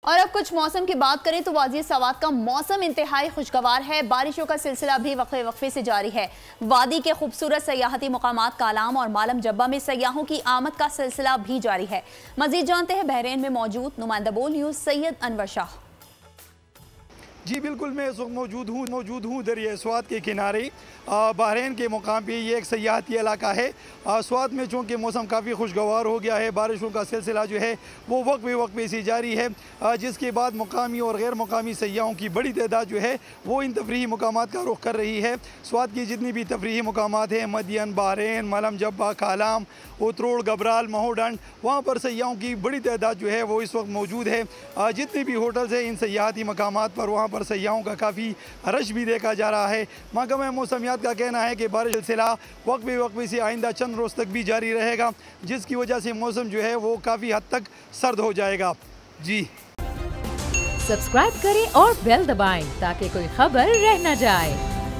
और अब कुछ मौसम की बात करें तो वादी सवात का मौसम इंतहाई खुशगवार है। बारिशों का सिलसिला भी वक्फे वक्फे से जारी है। वादी के खूबसूरत सयाहती मुकामात कालाम और मालम जब्बा में सयाहों की आमद का सिलसिला भी जारी है। मजीद जानते हैं बहरीन में मौजूद नुमाइंदा बोल न्यूज़ सैयद अनवर शाह। जी बिल्कुल, मैं इस वक्त मौजूद हूँ दरिया स्वात के किनारे बहरीन के मुकाम पे। ये एक सयाहती इलाका है। स्वात में चूँकि मौसम काफ़ी खुशगवार हो गया है, बारिशों का सिलसिला जो है वो वक्फे से जारी है, जिसके बाद मुकामी और गैर मुकामी सयाहों की बड़ी तादाद जो है वो इन तफरीही मकामात का रुख कर रही है। स्वात की जितनी भी तफरीही मकामात हैं, मदियन, बहरीन, मालम जब्बा, कालाम, उतरोड़, गबराल, महोडंड, वहाँ पर सयाहों की बड़ी तादाद जो है वो इस वक्त मौजूद है। जितने भी होटल्स हैं इन सयाहती मकामात पर, वहाँ पर सयाहों का काफ़ी रश भी देखा जा रहा है। महकमा मौसमियात का कहना है कि बारिश सिलसिला वक्फे से आइंदा चंद रोज़ तक भी जारी रहेगा, जिसकी वजह से मौसम जो है वो काफ़ी हद तक सर्द हो जाएगा। जी सब्सक्राइब करें और बेल दबाएं ताकि कोई खबर रह न जाए।